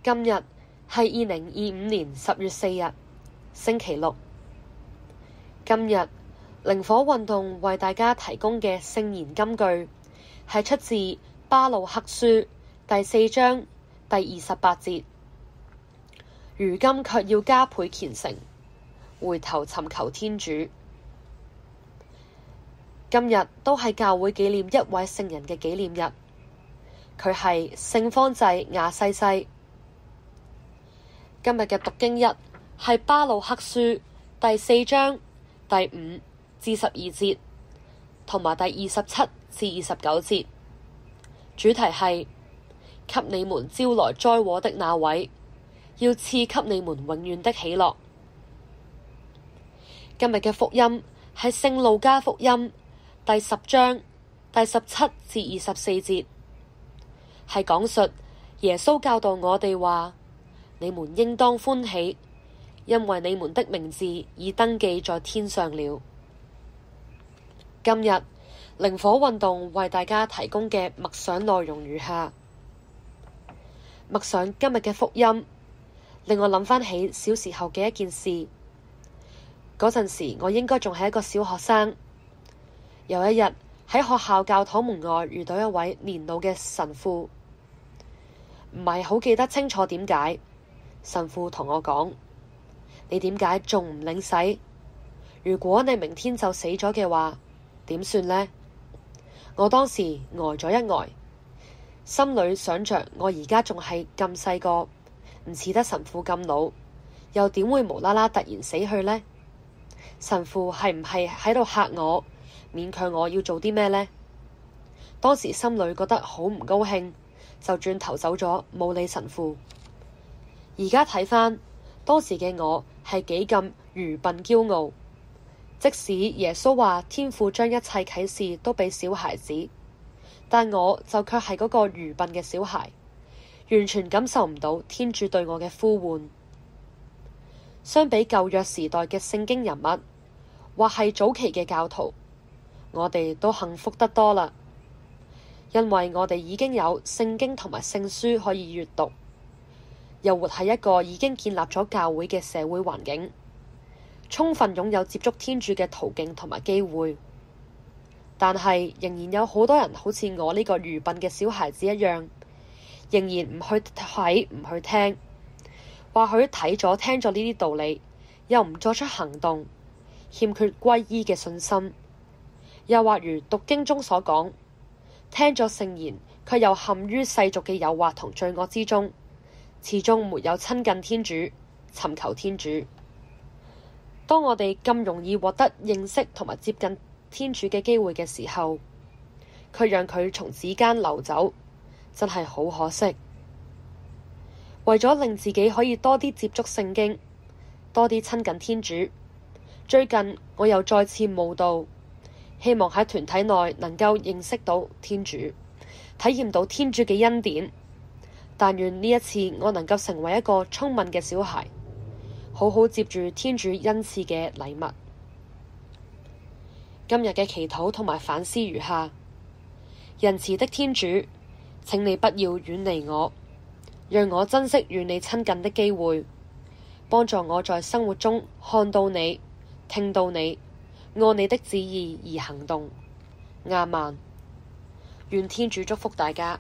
今日係2025年10月4日，星期六。今日靈火運動為大家提供嘅聖言金句係出自巴路克書第4章第28節。如今卻要加倍虔誠，回頭尋求天主。今日都係教會紀念一位聖人嘅紀念日，佢係聖方濟亞西西。今日嘅讀經一係巴路克書第4章第5至12節，同埋第27至29節。主題係給你們招來災禍的那位，要賜給你們永遠的喜樂。今日嘅福音係聖路加福音第10章第17至24節，係講述耶穌教導我哋話：你們應當歡喜，因為你們的名字已登記在天上了。今日靈火運動為大家提供嘅默想內容如下：默想今日嘅福音，令我諗返起小時候嘅一件事。嗰陣時我應該仲係一個小學生。有一日喺學校教堂門外遇到一位年老嘅神父，唔係好記得清楚點解。神父同我講：你點解仲唔領洗？如果你明天就死咗嘅話，點算呢？我當時呆咗一呆，心裏想着我而家仲係咁細個，唔似得神父咁老，又點會無啦啦突然死去呢？神父係唔係喺度嚇我，勉強我要做啲咩呢？當時心裏覺得好唔高興，就轉頭走咗，冇理神父。而家睇返當時嘅我係幾咁愚笨驕傲，即使耶穌話天父將一切啟示都俾小孩子，但我就卻係嗰個愚笨嘅小孩，完全感受唔到天主對我嘅呼喚。相比舊約時代嘅聖經人物，或係早期嘅教徒，我哋都幸福得多啦，因為我哋已經有聖經同埋聖書可以閱讀，又活喺一個已經建立咗教會嘅社會環境，充分擁有接觸天主嘅途徑同埋機會。但係仍然有好多人好似我呢個愚笨嘅小孩子一樣，仍然唔去睇唔去聽，或許睇咗聽咗呢啲道理，又唔作出行動，欠缺皈依嘅信心。又或如讀經中所講，聽咗聖言，卻又陷於世俗嘅誘惑同罪惡之中，始終沒有親近天主，尋求天主。當我哋咁容易獲得認識同埋接近天主嘅機會嘅時候，卻讓佢從指間流走，真係好可惜。為咗令自己可以多啲接觸聖經，多啲親近天主，最近我又再次慕道，希望喺團體內能夠認識到天主，體驗到天主嘅恩典。但願呢一次我能夠成為一個聰明嘅小孩，好好接住天主恩賜嘅禮物。今日嘅祈禱同埋反思如下：仁慈的天主，請你不要遠離我，讓我珍惜與你親近的機會，幫助我在生活中看到你、聽到你，按你的旨意而行動。亞孟。願天主祝福大家。